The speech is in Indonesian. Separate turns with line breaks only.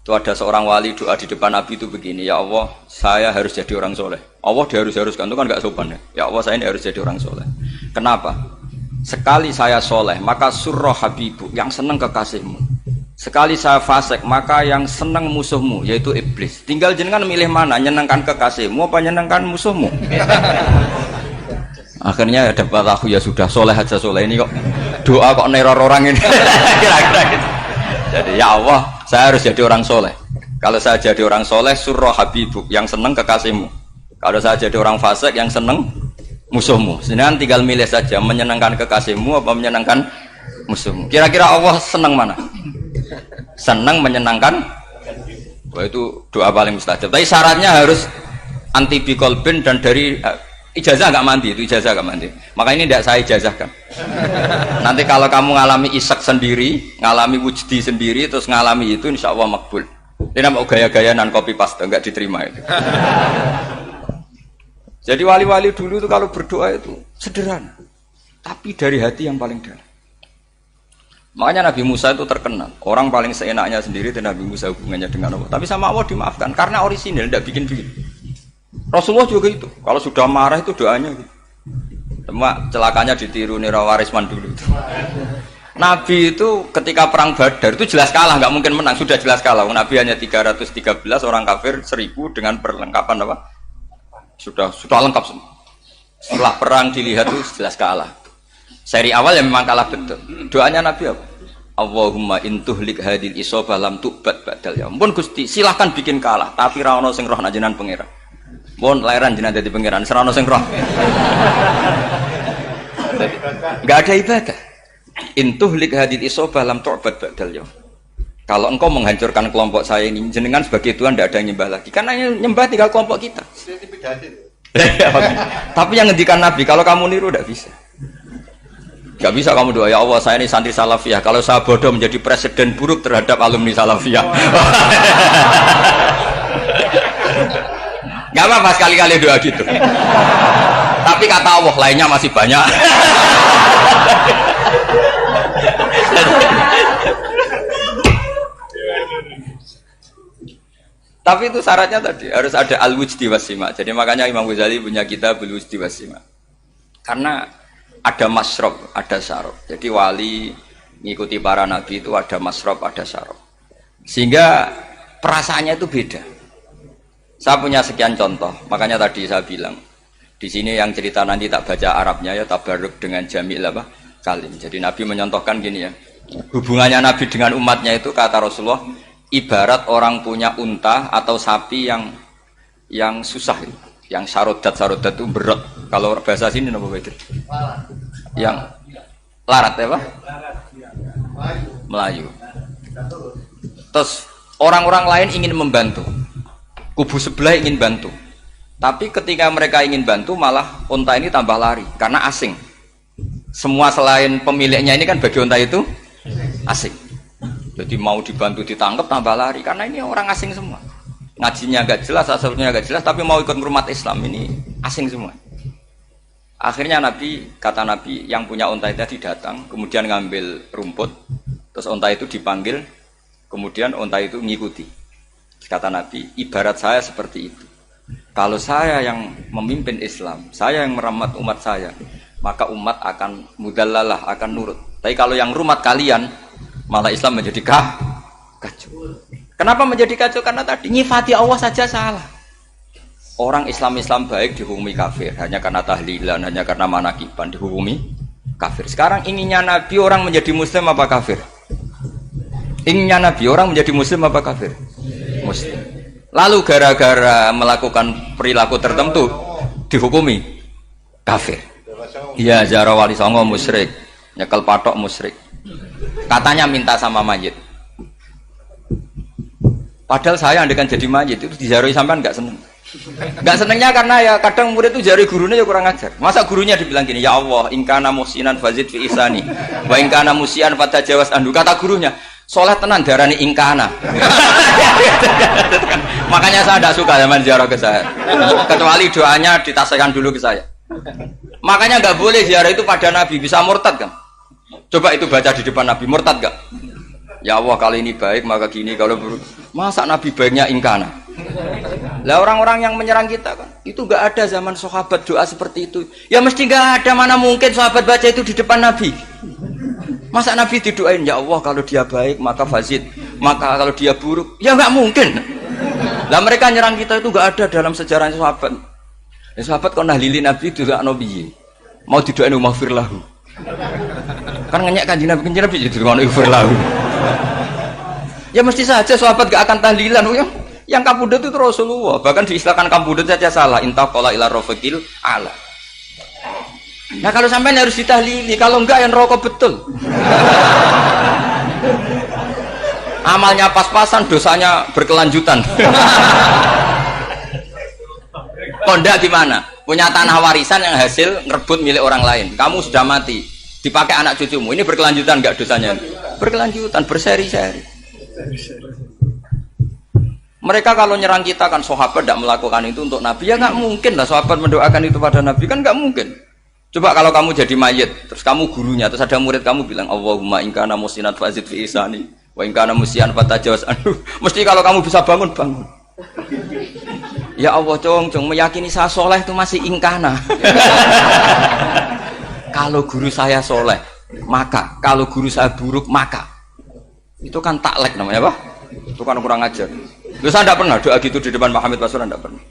Itu ada seorang wali doa di depan Nabi itu begini, ya Allah, saya harus jadi orang soleh. Allah diharus-haruskan, itu kan gak sopan ya. Ya Allah, saya ini harus jadi orang soleh. Kenapa? Sekali saya soleh, maka surroh habibu, yang senang kekasihmu. Sekali saya fasik, maka yang senang musuhmu, yaitu iblis. Tinggal jenengan milih mana, nyenangkan kekasihmu apa nyenangkan musuhmu. Akhirnya ada bataku, ya sudah, soleh aja soleh. Ini kok doa kok neror orang ini. Kira-kira gitu. Jadi ya Allah, saya harus jadi orang soleh. Kalau saya jadi orang soleh, surroh habibuk, yang seneng kekasihmu. Kalau saya jadi orang fasik, yang seneng musuhmu. Sedangkan tinggal milih saja, menyenangkan kekasihmu apa menyenangkan musuhmu. Kira-kira Allah seneng mana? Seneng menyenangkan. Wah, itu doa paling mustajab. Tapi syaratnya harus anti bikolbin dan dari ijazah nggak mandi, itu ijazah nggak mandi. Maka ini tidak saya ijazahkan. Nanti kalau kamu ngalami isak sendiri, ngalami wujdi sendiri, terus ngalami itu, insya Allah makbul. Ini namanya gaya-gaya non copy paste, nggak diterima itu. Jadi wali-wali dulu itu kalau berdoa itu sederhana, tapi dari hati yang paling dalam. Makanya Nabi Musa itu terkenal. Orang paling seenaknya sendiri dan Nabi Musa hubungannya dengan Allah. Tapi sama Allah dimaafkan karena orisinil, tidak bikin-bikin. Rasulullah juga itu. Kalau sudah marah itu doanya gitu. Cuma celakanya ditiru Nira Warisman dulu itu. Nabi itu ketika perang Badar itu jelas kalah, nggak mungkin menang, sudah jelas kalah. Nabi hanya 313, orang kafir 1000 dengan perlengkapan apa? Sudah lengkap semua. Setelah perang dilihat itu jelas kalah. Seri awal yang memang kalah betul. Doanya Nabi apa? Allahumma intuhlik hadil isobah lam tu'bad ba'dal ya. Ampun Gusti, silahkan bikin kalah, tapi ra ono sing roh najenan pangeran. Mohon lahiran jenazah di pangeran, serana sing roh. Enggak ada ibadah. Intuhlik hadil isobah lam tu'bad ba'dal yaum. Kalau engkau menghancurkan kelompok saya ini, jenengan sebagai Tuhan tidak ada yang nyembah lagi. Karena yang nyembah tinggal kelompok kita. Tapi yang ngendikan Nabi, kalau kamu niru tidak bisa. Gak bisa kamu doa, ya Allah saya ini santri salafiyah. Kalau saya bodoh menjadi presiden buruk terhadap alumni salafiyah. Gak apa-apa sekali-kali doa gitu. Tapi kata Allah lainnya masih banyak. Tapi itu syaratnya tadi harus ada al-wujdi wasima. Jadi makanya Imam Ghazali punya kitab al-wujdi wasima. Karena ada masrob, ada syarab. Jadi wali ngikuti para nabi itu ada masrob, ada syarab. Sehingga perasaannya itu beda. Saya punya sekian contoh. Makanya tadi saya bilang di sini yang cerita nanti tak baca Arabnya ya tabarruk dengan jamil apa kalim. Jadi Nabi menyontohkan gini ya. Hubungannya Nabi dengan umatnya itu kata Rasulullah ibarat orang punya unta atau sapi yang susah, yang sarodat itu berat. Kalau bahasa sini apa betul? Yang larat ya Pak? Melayu. Terus orang-orang lain ingin membantu, kubu sebelah ingin bantu, tapi ketika mereka ingin bantu malah unta ini tambah lari karena asing. Semua selain pemiliknya ini kan bagi unta itu asing. Jadi mau dibantu ditangkap tambah lari karena ini orang asing semua. Ngajinya agak jelas, asalnya agak jelas, tapi mau ikut umat Islam ini asing semua. Akhirnya kata Nabi yang punya unta itu datang, kemudian ngambil rumput, terus unta itu dipanggil, kemudian unta itu ngikuti. Kata Nabi, ibarat saya seperti itu. Kalau saya yang memimpin Islam, saya yang merawat umat saya, maka umat akan mudallalah, akan nurut. Tapi kalau yang rumat kalian, malah Islam menjadi kacau. Kenapa menjadi kacau? Karena tadi nyifati Allah saja salah. Orang Islam baik dihukumi kafir hanya karena tahlilan, hanya karena manakiban dihukumi kafir. Sekarang inginnya Nabi orang menjadi Muslim apa kafir? Inginnya Nabi orang menjadi Muslim apa kafir? Muslim. Lalu gara-gara melakukan perilaku tertentu dihukumi kafir. Iya, ziarah wali songo musyrik, nyekel patok musyrik. Katanya minta sama mayit. Padahal saya andekan jadi mayit itu diziarahi sampean enggak seneng. Enggak senengnya karena ya kadang murid itu jari gurunya ya kurang ajar. Masa gurunya dibilang gini, ya Allah, ingkana muhsinan fazid fi ihsani wa ingkana musian fatajawas anhu. Kata gurunya, soleh tenan darani ingkana. Makanya saya tidak suka zaman ziarah ke saya. Kecuali doanya ditasihkan dulu ke saya. Makanya nggak boleh ziarah itu pada Nabi, bisa murtad kan? Coba itu baca di depan Nabi, murtad gak? Ya Allah kali ini baik maka gini, kalau buruk. Masa Nabi baiknya ingkana? Lah orang-orang yang menyerang kita kan, itu gak ada zaman sahabat doa seperti itu. Ya mesti gak ada, mana mungkin sahabat baca itu di depan Nabi. Masa Nabi didoain, ya Allah kalau dia baik maka fazid, maka kalau dia buruk, ya gak mungkin. Lah mereka nyerang kita itu gak ada dalam sejarah sahabat. Ya, sahabat kok nahlili Nabi itu gak Nabi. Mau didoain maghfir lahu. Kan ngenyek kanjeng Nabi jadi ngono maghfir lahu. Ya mesti saja sahabat gak akan tahlilan. Yang kabudut itu Rasulullah. Bahkan diistilahkan kabudut saja salah. Intaqala ila rafiqil ala. Nah kalau sampai harus ditahlili, kalau enggak yang rokok betul. Amalnya pas-pasan, dosanya berkelanjutan. Kondak gimana? Punya tanah warisan yang hasil ngerebut milik orang lain. Kamu sudah mati, dipakai anak cucumu. Ini berkelanjutan enggak dosanya? Berkelanjutan, berseri-seri. Mereka kalau nyerang kita kan sahabat tidak melakukan itu untuk Nabi, ya nggak mungkin lah sahabat mendoakan itu pada Nabi, kan nggak mungkin. Coba kalau kamu jadi mayit, terus kamu gurunya, terus ada murid kamu bilang Allahumma ingkana musinat fazid fi isani wa ingkana musian fatajawaz anhu. Mesti kalau kamu bisa bangun. Ya Allah cong meyakini saya soleh itu masih ingkana. Kalau guru saya soleh maka, kalau guru saya buruk maka. Itu kan taklek namanya, Pak. Itu kan kurang ajar. Saya tidak pernah doa gitu di depan Pak Hamid Pasuruan, tidak pernah.